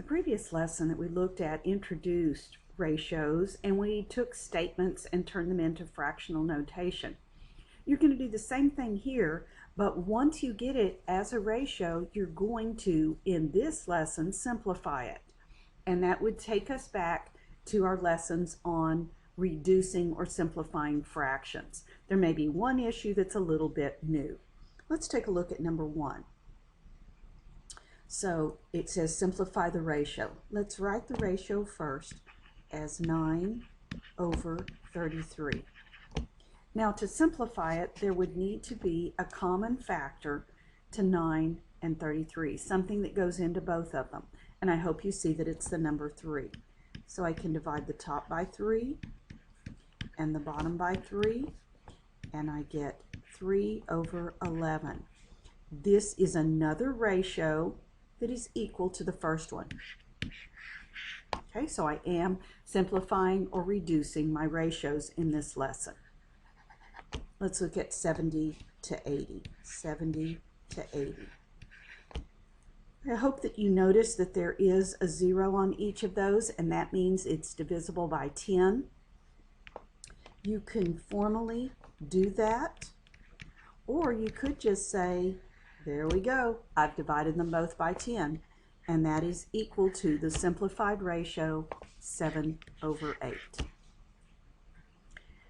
previous lesson that we looked at introduced ratios, and we took statements and turned them into fractional notation. You're going to do the same thing here, but once you get it as a ratio, you're going to, in this lesson, simplify it. And that would take us back to our lessons on reducing or simplifying fractions. There may be one issue that's a little bit new. Let's take a look at number 1. So it says simplify the ratio. Let's write the ratio first as 9/33. Now to simplify it, there would need to be a common factor to 9 and 33, something that goes into both of them. And I hope you see that it's the number 3. So I can divide the top by 3 and the bottom by 3, and I get 3/11. This is another ratio that is equal to the first one. Okay, so I am simplifying or reducing my ratios in this lesson. Let's look at 70 to 80. 70 to 80. I hope that you notice that there is a 0 on each of those, and that means it's divisible by 10. You can formally do that, or you could just say, there we go, I've divided them both by 10, and that is equal to the simplified ratio 7/8.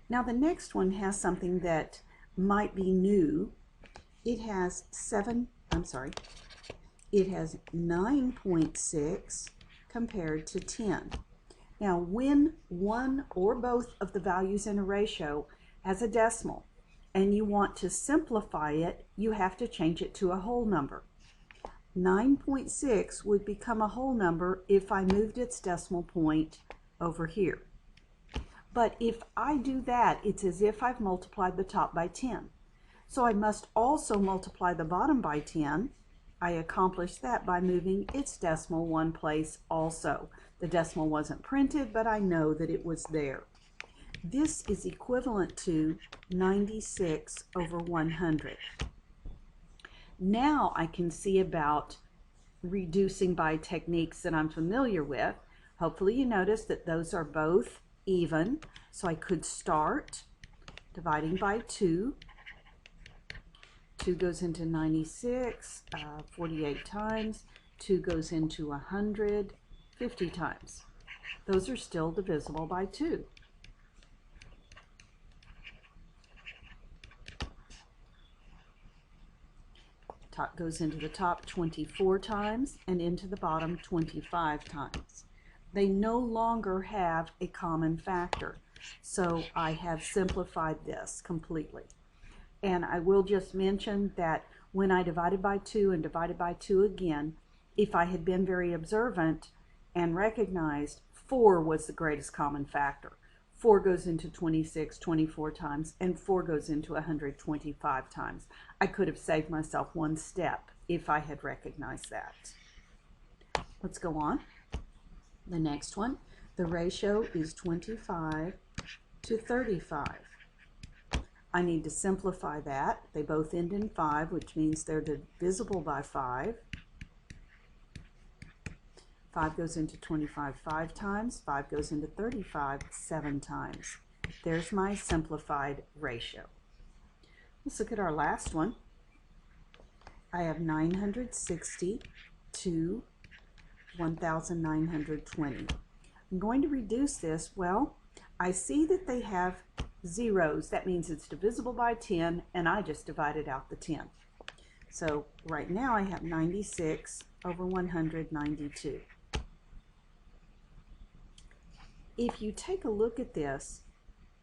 Now the next one has something that might be new. It has 9.6 compared to 10. Now when one or both of the values in a ratio has a decimal and you want to simplify it, you have to change it to a whole number. 9.6 would become a whole number if I moved its decimal point over here. But if I do that, it's as if I've multiplied the top by 10. So I must also multiply the bottom by 10. I accomplished that by moving its decimal one place also. The decimal wasn't printed, but I know that it was there. This is equivalent to 96/100. Now I can see about reducing by techniques that I'm familiar with. Hopefully you notice that those are both even, so I could start dividing by 2. 2 goes into 96, 48 times. 2 goes into 100, 50 times. Those are still divisible by 2. Top goes into the top 24 times and into the bottom 25 times. They no longer have a common factor, so I have simplified this completely. And I will just mention that when I divided by 2 and divided by 2 again, if I had been very observant and recognized 4 was the greatest common factor. 4 goes into 26 24 times, and 4 goes into 125 times. I could have saved myself one step if I had recognized that. Let's go on. The next one, the ratio is 25 to 35. I need to simplify that. They both end in 5, which means they're divisible by 5. 5 goes into 25 5 times. 5 goes into 35 7 times. There's my simplified ratio. Let's look at our last one. I have 960 to 1,920. I'm going to reduce this. Well, I see that they have zeros. That means it's divisible by 10, and I just divided out the 10. So right now I have 96/192. If you take a look at this,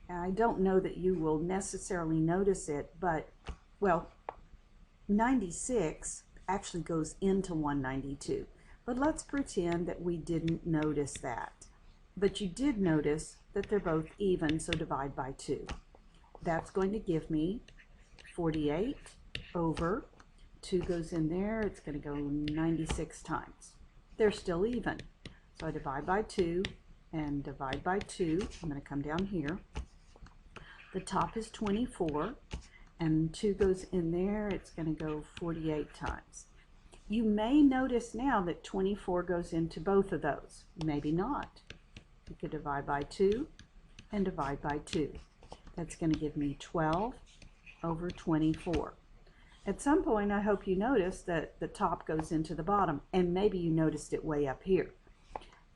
and I don't know that you will necessarily notice it, but, well, 96 actually goes into 192. But let's pretend that we didn't notice that. But you did notice that they're both even, so divide by 2. That's going to give me 48/2 goes in there. It's going to go 96 times. They're still even. So I divide by 2 and divide by 2. I'm going to come down here. The top is 24, and 2 goes in there. It's going to go 48 times. You may notice now that 24 goes into both of those. Maybe not. You could divide by 2 and divide by 2. That's going to give me 12 over 24. At some point, I hope you notice that the top goes into the bottom, and maybe you noticed it way up here.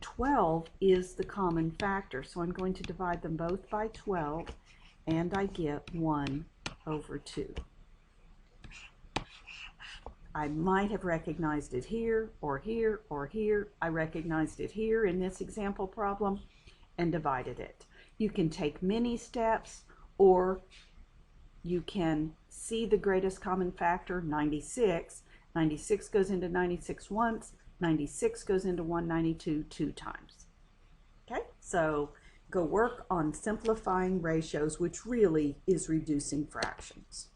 12 is the common factor, so I'm going to divide them both by 12, and I get 1 over 2. I might have recognized it here, or here, or here. I recognized it here in this example problem and divided it. You can take many steps, or you can see the greatest common factor, 96. 96 goes into 96 once, 96 goes into 192 2 times. Okay, so go work on simplifying ratios, which really is reducing fractions.